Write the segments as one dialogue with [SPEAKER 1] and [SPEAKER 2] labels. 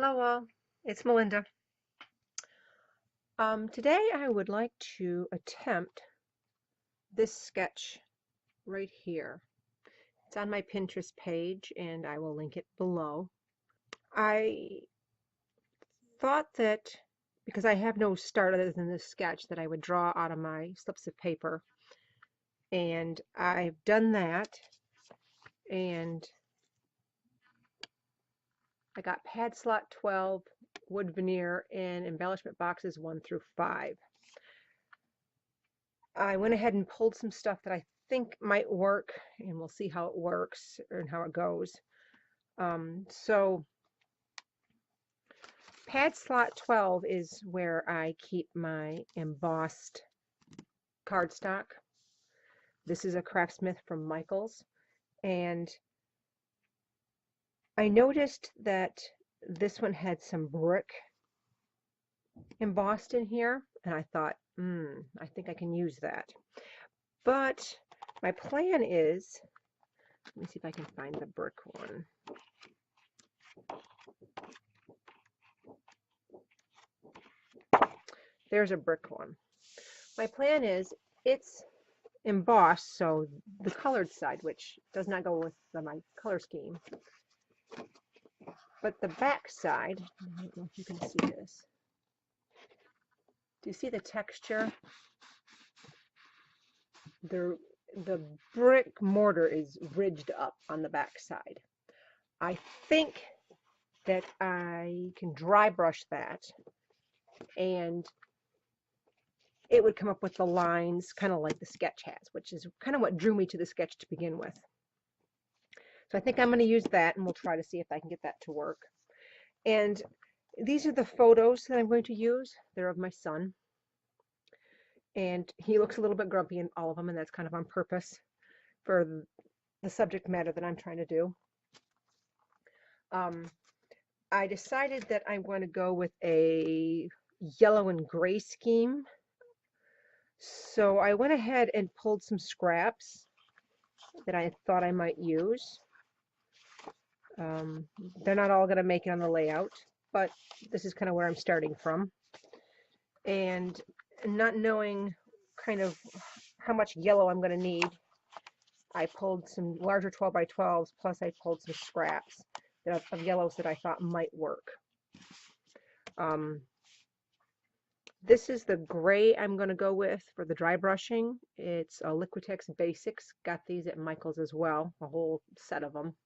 [SPEAKER 1] Hello all, it's Melinda. Today I would like to attempt this sketch right here. It's on my Pinterest page and I will link it below. I thought that because I have no start other than this sketch that I would draw out of my slips of paper, and I've done that, and I got pad slot 12, wood veneer, and embellishment boxes 1 through 5. I went ahead and pulled some stuff that I think might work, and we'll see how it works and how it goes. So pad slot 12 is where I keep my embossed cardstock. This is a Craftsmith from Michaels, and I noticed that this one had some brick embossed in here, and I thought, I think I can use that. But my plan is, let me see if I can find the brick one. There's a brick one. My plan is it's embossed, so the colored side, which does not go with my color scheme, but the back side, I don't know if you can see this. Do you see the texture? The brick mortar is ridged up on the back side. I think that I can dry brush that and it would come up with the lines kind of like the sketch has, which is kind of what drew me to the sketch to begin with. So I think I'm going to use that, and we'll try to see if I can get that to work. And these are the photos that I'm going to use. They're of my son. And he looks a little bit grumpy in all of them, and that's kind of on purpose for the subject matter that I'm trying to do. I decided that I want to go with a yellow and gray scheme. So I went ahead and pulled some scraps that I thought I might use. They're not all going to make it on the layout, but this is kind of where I'm starting from. And not knowing kind of how much yellow I'm going to need, I pulled some larger 12 by 12s, plus I pulled some scraps of yellows that I thought might work. This is the gray I'm going to go with for the dry brushing. It's a Liquitex Basics. Got these at Michael's as well, a whole set of them.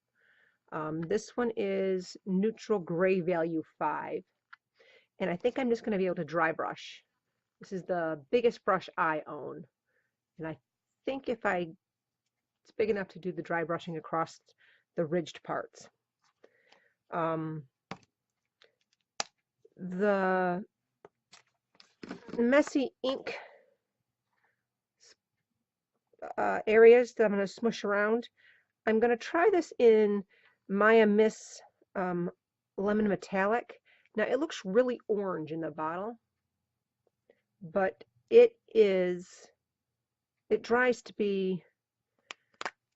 [SPEAKER 1] This one is neutral gray value 5. And I think I'm just going to be able to dry brush. This is the biggest brush I own. And I think it's big enough to do the dry brushing across the ridged parts. The messy ink areas that I'm going to smush around, I'm going to try this in Maya Miss Lemon Metallic. Now it looks really orange in the bottle, but it dries to be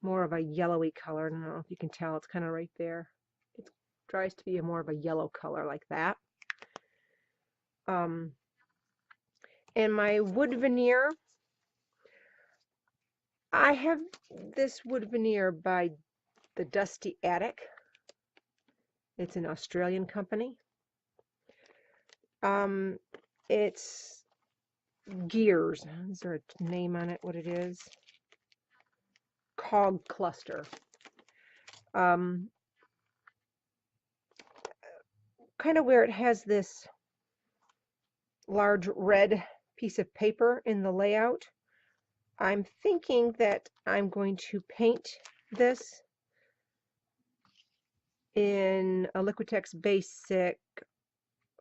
[SPEAKER 1] more of a yellowy color. I don't know if you can tell, it's kind of right there. It dries to be more of a yellow color like that. And my wood veneer, I have this wood veneer by the Dusty Attic. It's an Australian company. It's Gears. Is there a name on it? What it is? Cog Cluster. Kind of where it has this large red piece of paper in the layout. I'm thinking that I'm going to paint this in a Liquitex Basic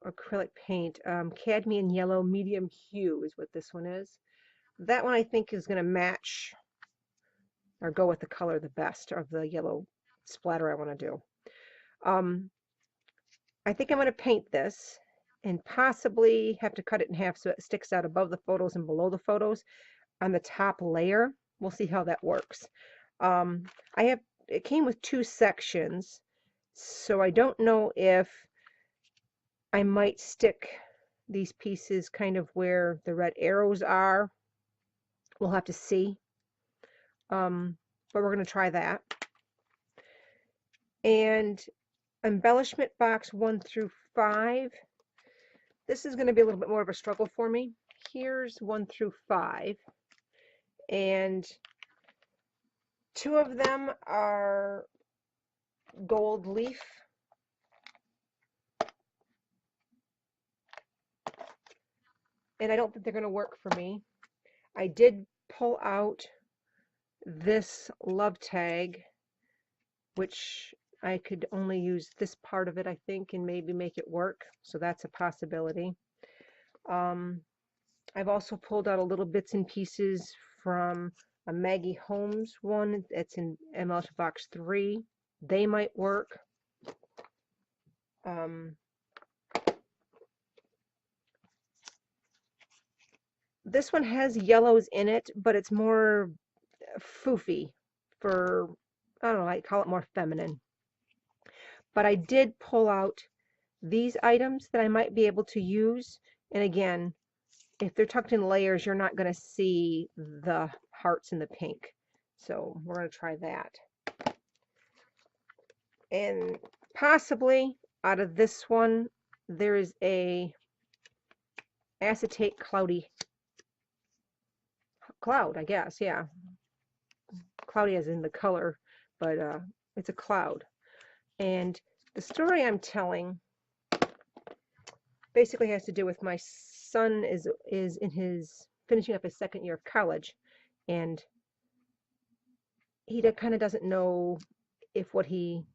[SPEAKER 1] acrylic paint. Cadmium yellow medium hue is what this one is. That one I think is going to match or go with the color the best of the yellow splatter I want to do. I think I'm going to paint this and possibly have to cut it in half so it sticks out above the photos and below the photos on the top layer. We'll see how that works. It came with 2 sections, so I don't know if I might stick these pieces kind of where the red arrows are. We'll have to see. But we're going to try that. And embellishment box 1 through 5. This is going to be a little bit more of a struggle for me. Here's 1 through 5. And 2 of them are gold leaf. And I don't think they're going to work for me. I did pull out this love tag, which I could only use this part of it, I think, and maybe make it work. So that's a possibility. I've also pulled out a little bits and pieces from a Maggie Holmes one that's in embellishment box 3. They might work. This one has yellows in it, but it's more foofy for, I don't know, I call it more feminine. But I did pull out these items that I might be able to use. And again, if they're tucked in layers, you're not going to see the hearts in the pink. So we're going to try that. And possibly out of this one, there is a acetate cloudy cloud, I guess. Yeah. Cloudy as in the color, but it's a cloud. And the story I'm telling basically has to do with my son is in his finishing up his second year of college, and he kind of doesn't know if what he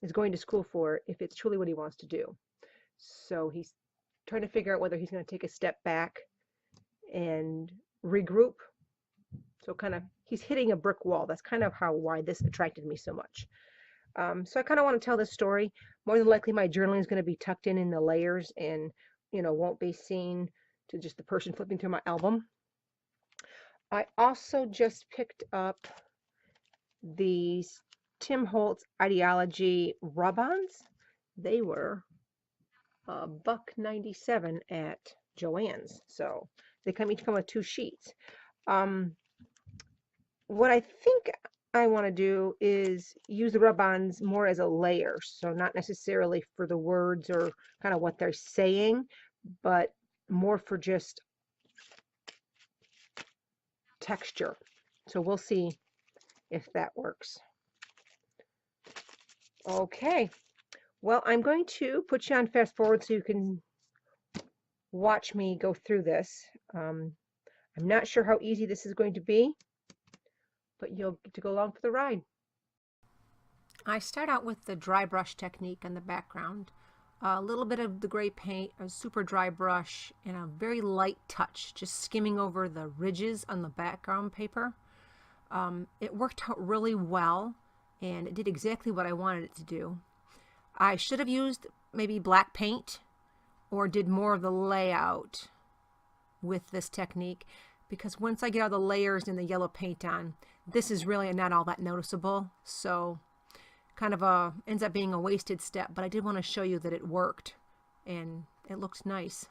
[SPEAKER 1] is going to school for, if it's truly what he wants to do. So he's trying to figure out whether he's going to take a step back and regroup. So kind of he's hitting a brick wall. That's kind of why this attracted me so much. So I kind of want to tell this story. More than likely my journaling is going to be tucked in the layers and, won't be seen to just the person flipping through my album. I also just picked up these Tim Holtz Ideology rub-ons. They were $1.97 at Joann's. So they each come with 2 sheets. What I think I want to do is use the rub-ons more as a layer, so not necessarily for the words or kind of what they're saying, but more for just texture. So we'll see if that works. Okay, well, I'm going to put you on fast forward so you can watch me go through this. I'm not sure how easy this is going to be, but you'll get to go along for the ride. I start out with the dry brush technique in the background. A little bit of the gray paint, a super dry brush, and a very light touch, just skimming over the ridges on the background paper. It worked out really well, and it did exactly what I wanted it to do. I should have used maybe black paint or did more of the layout with this technique, because once I get all the layers and the yellow paint on, this is really not all that noticeable, so kind of ends up being a wasted step, but I did want to show you that it worked and it looks nice.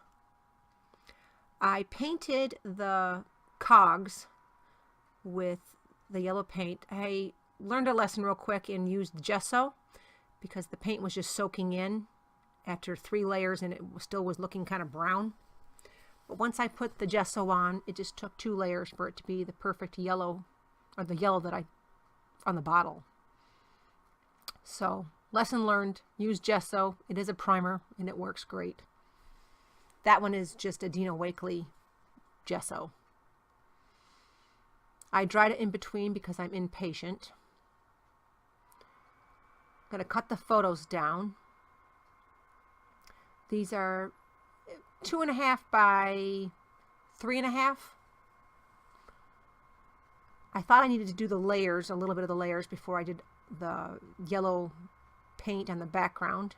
[SPEAKER 1] I painted the cogs with the yellow paint. I learned a lesson real quick and used gesso because the paint was just soaking in after 3 layers and it still was looking kind of brown. But once I put the gesso on, it just took 2 layers for it to be the perfect yellow, or the yellow that on the bottle. So, lesson learned, use gesso. It is a primer and it works great. That one is just a Dina Wakley gesso. I dried it in between because I'm impatient. I'm going to cut the photos down. These are 2.5 by 3.5. I thought I needed to do the layers, a little bit of the layers, before I did the yellow paint on the background.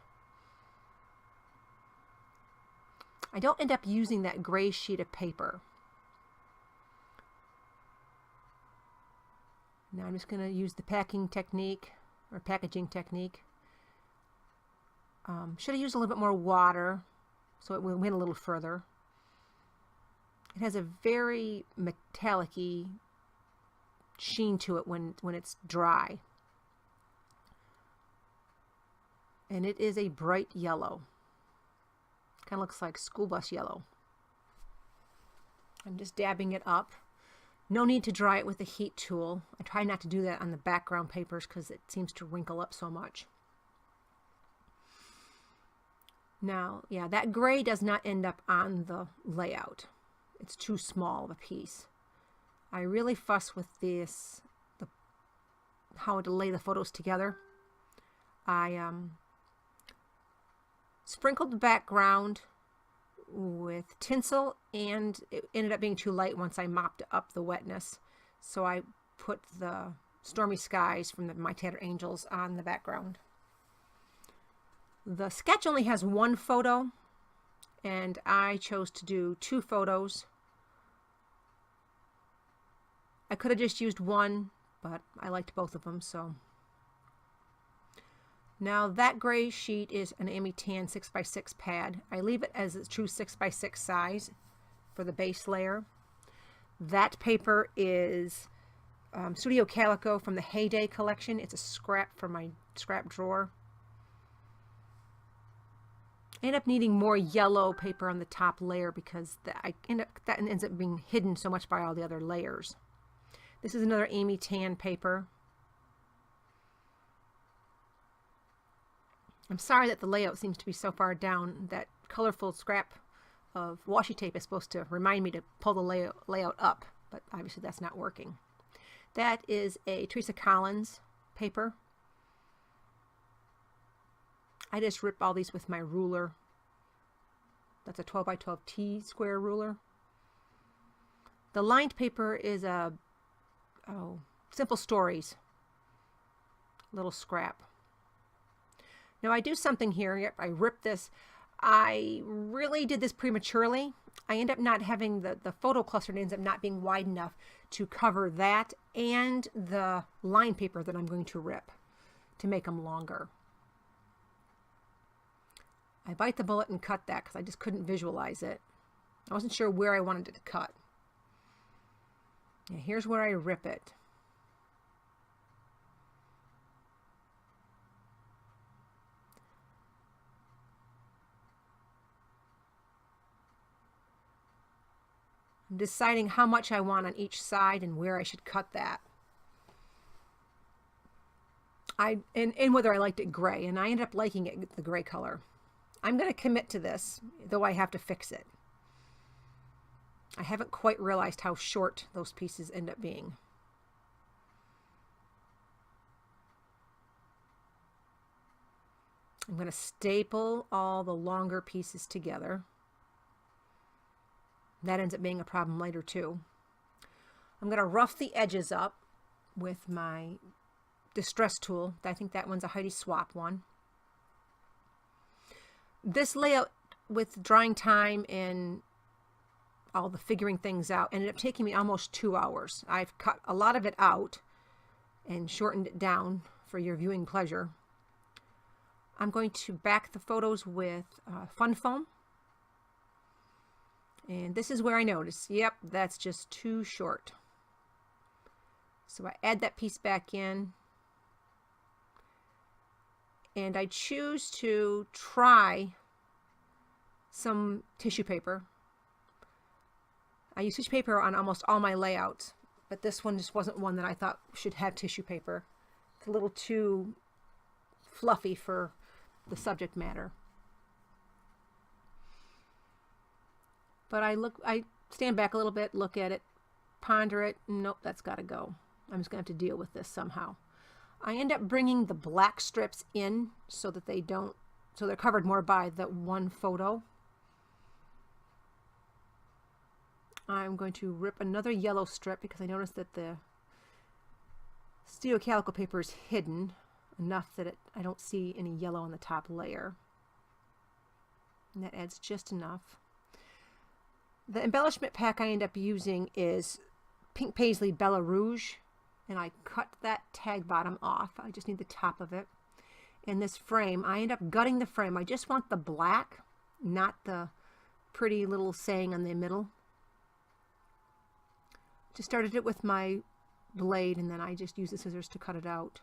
[SPEAKER 1] I don't end up using that gray sheet of paper. Now I'm just going to use the packing technique, or packaging technique. Should have used a little bit more water so it went a little further. It has a very metallic-y sheen to it when it's dry. And it is a bright yellow. Kind of looks like school bus yellow. I'm just dabbing it up. No need to dry it with a heat tool. I try not to do that on the background papers because it seems to wrinkle up so much. Now, yeah, that gray does not end up on the layout. It's too small of a piece. I really fuss with this, how to lay the photos together. I sprinkled the background with tinsel, and it ended up being too light once I mopped up the wetness. So I put the stormy skies from My Tattered Angels on the background. The sketch only has one photo, and I chose to do 2 photos. I could have just used one, but I liked both of them, so. Now that gray sheet is an Amy Tan 6x6 pad. I leave it as its true 6x6 size for the base layer. That paper is Studio Calico from the Heyday collection. It's a scrap from my scrap drawer. I end up needing more yellow paper on the top layer because that ends up being hidden so much by all the other layers. This is another Amy Tan paper. I'm sorry that the layout seems to be so far down. That colorful scrap of washi tape is supposed to remind me to pull the layout up, but obviously that's not working. That is a Teresa Collins paper. I just rip all these with my ruler. That's a 12 by 12 T square ruler. The lined paper is a Simple Stories little scrap. Now I do something here. Yep, I rip this. I really did this prematurely. I end up not having the photo cluster. It ends up not being wide enough to cover that and the line paper that I'm going to rip to make them longer. I bite the bullet and cut that because I just couldn't visualize it. I wasn't sure where I wanted it to cut. Yeah, here's where I rip it. I'm deciding how much I want on each side and where I should cut that. And whether I liked it gray, and I ended up liking it the gray color. I'm going to commit to this, though I have to fix it. I haven't quite realized how short those pieces end up being. I'm going to staple all the longer pieces together. That ends up being a problem later too. I'm going to rough the edges up with my distress tool. I think that one's a Heidi Swap one. This layout with drying time and all the figuring things out ended up taking me almost 2 hours. I've cut a lot of it out and shortened it down for your viewing pleasure. I'm going to back the photos with Fun Foam. And this is where I notice, yep, that's just too short. So I add that piece back in. And I choose to try some tissue paper. I use tissue paper on almost all my layouts, but this one just wasn't one that I thought should have tissue paper. It's a little too fluffy for the subject matter. But I stand back a little bit, look at it, ponder it. Nope, that's got to go. I'm just going to have to deal with this somehow. I end up bringing the black strips in so that they're covered more by the one photo. I'm going to rip another yellow strip because I noticed that the Studio Calico paper is hidden enough that I don't see any yellow on the top layer. And that adds just enough. The embellishment pack I end up using is Pink Paisley Bella Rouge, and I cut that tag bottom off. I just need the top of it. in this frame. I end up gutting the frame. I just want the black, not the pretty little saying on the middle. Just started it with my blade, and then I just use the scissors to cut it out.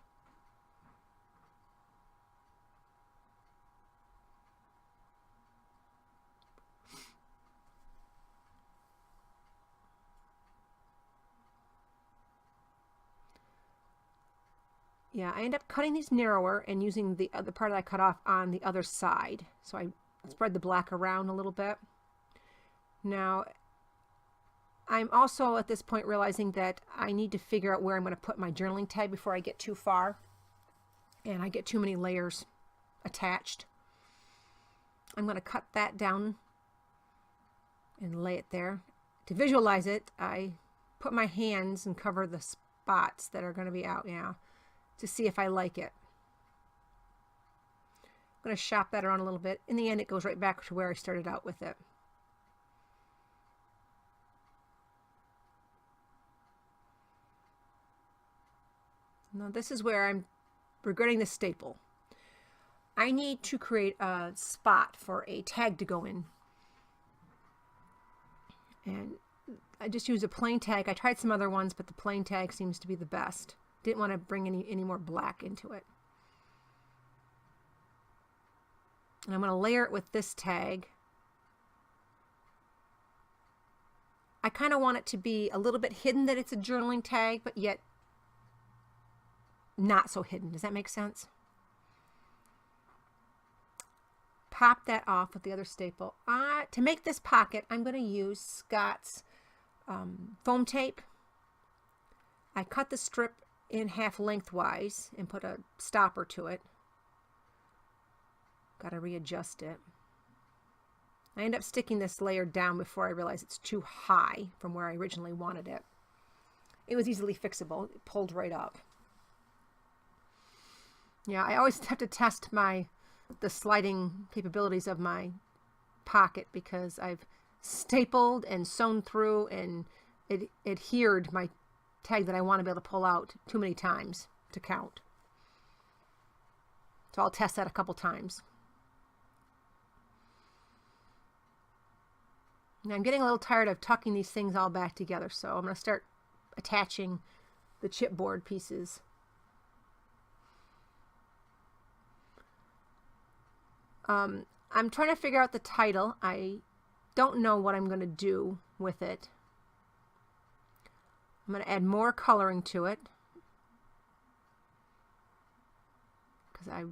[SPEAKER 1] Yeah, I end up cutting these narrower and using the other part that I cut off on the other side. So I spread the black around a little bit. Now, I'm also at this point realizing that I need to figure out where I'm going to put my journaling tag before I get too far and I get too many layers attached. I'm going to cut that down and lay it there. To visualize it, I put my hands and cover the spots that are going to be out now to see if I like it. I'm going to shop that around a little bit. In the end, it goes right back to where I started out with it. Now this is where I'm regretting the staple. I need to create a spot for a tag to go in. And I just use a plain tag. I tried some other ones, but the plain tag seems to be the best. Didn't want to bring any more black into it. And I'm going to layer it with this tag. I kind of want it to be a little bit hidden that it's a journaling tag, but yet not so hidden. Does that make sense? Pop that off with the other staple. To make this pocket, I'm going to use Scott's foam tape. I cut the strip in half lengthwise and put a stopper to it. Got to readjust it. I end up sticking this layer down before I realize it's too high from where I originally wanted it. It was easily fixable. It pulled right up. Yeah, I always have to test the sliding capabilities of my pocket because I've stapled and sewn through and it adhered my tag that I want to be able to pull out too many times to count. So I'll test that a couple times. Now I'm getting a little tired of tucking these things all back together, so I'm going to start attaching the chipboard pieces. I'm trying to figure out the title. I don't know what I'm going to do with it. I'm going to add more coloring to it because I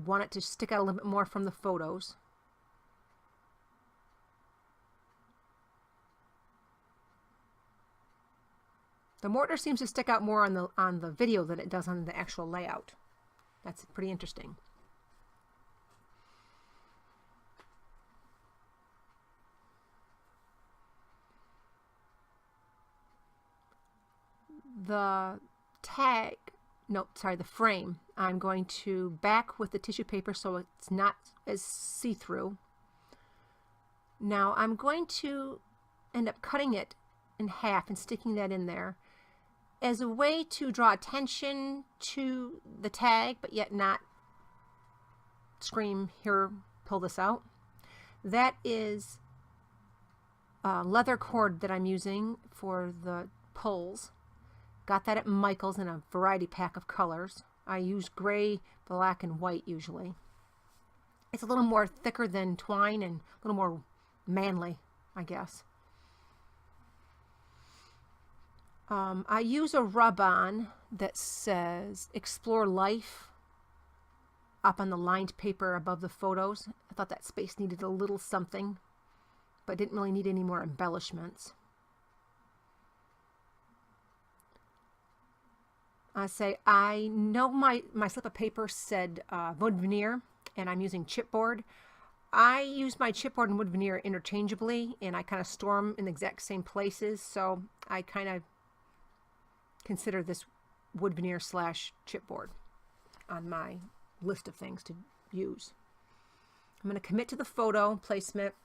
[SPEAKER 1] want it to stick out a little bit more from the photos. The mortar seems to stick out more on the video than it does on the actual layout. That's pretty interesting. The frame, I'm going to back with the tissue paper so it's not as see-through. Now I'm going to end up cutting it in half and sticking that in there as a way to draw attention to the tag, but yet not scream, here, pull this out. That is leather cord that I'm using for the pulls. Got that at Michael's in a variety pack of colors. I use gray, black, and white usually. It's a little more thicker than twine and a little more manly, I guess. I use a rub-on that says Explore Life up on the lined paper above the photos. I thought that space needed a little something, but didn't really need any more embellishments. I know my slip of paper said wood veneer, and I'm using chipboard. I use my chipboard and wood veneer interchangeably, and I kind of store them in the exact same places, so I kind of consider this wood veneer / chipboard on my list of things to use. I'm going to commit to the photo placement.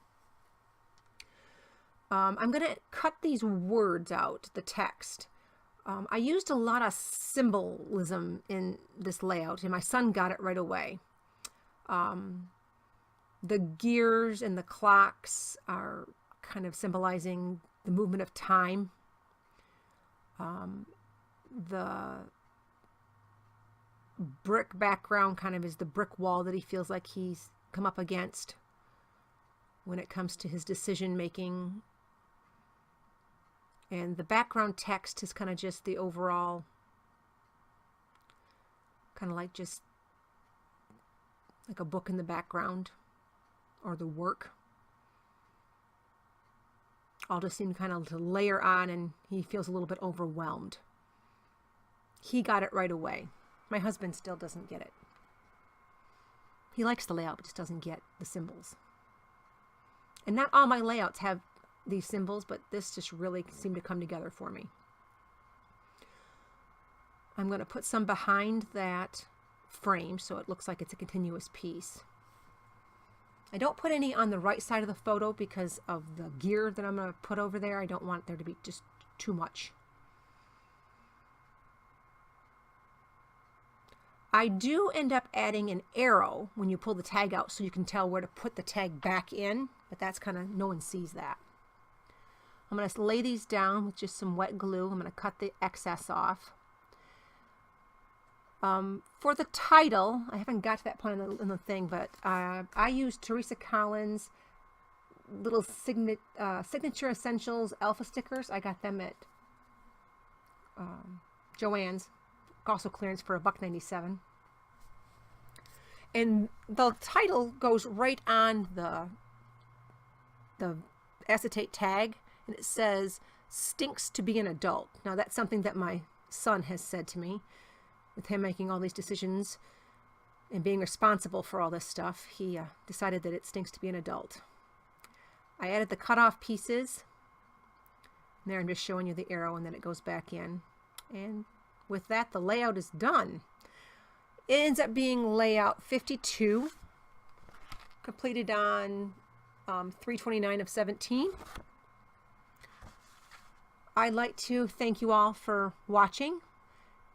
[SPEAKER 1] I'm going to cut these words out, the text. I used a lot of symbolism in this layout, and my son got it right away. The gears and the clocks are kind of symbolizing the movement of time. The brick background kind of is the brick wall that he feels like he's come up against when it comes to his decision making. And the background text is kind of just the overall, kind of like just like a book in the background, or the work. All just seem kind of to layer on, and he feels a little bit overwhelmed. He got it right away. My husband still doesn't get it. He likes the layout, but just doesn't get the symbols. And not all my layouts have these symbols, but this just really seemed to come together for me. I'm going to put some behind that frame so it looks like it's a continuous piece. I don't put any on the right side of the photo because of the gear that I'm going to put over there. I don't want there to be just too much. I do end up adding an arrow when you pull the tag out so you can tell where to put the tag back in, but that's kind of, no one sees that. I'm going to lay these down with just some wet glue. I'm going to cut the excess off. For the title, I haven't got to that point in the thing, but I used Teresa Collins' little Signature Essentials Alpha stickers. I got them at Joann's, also clearance for $1.97. And the title goes right on the acetate tag, and it says, "Stinks to be an adult." Now that's something that my son has said to me. With him making all these decisions and being responsible for all this stuff, he decided that it stinks to be an adult. I added the cut off pieces. There I'm just showing you the arrow, and then it goes back in. And with that, the layout is done. It ends up being layout 52, completed on 3/29 of 17. I'd like to thank you all for watching.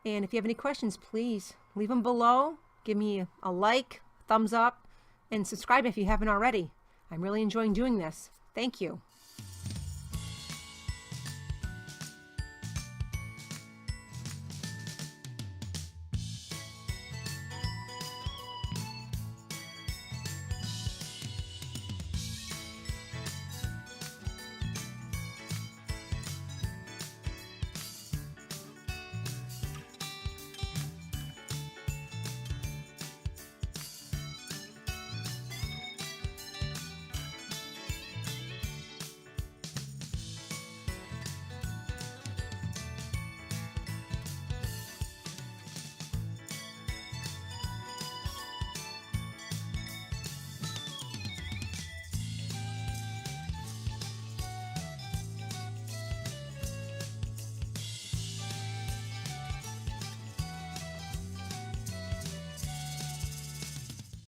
[SPEAKER 1] And if you have any questions, please leave them below. Give me a like, thumbs up, and subscribe if you haven't already. I'm really enjoying doing this. Thank you.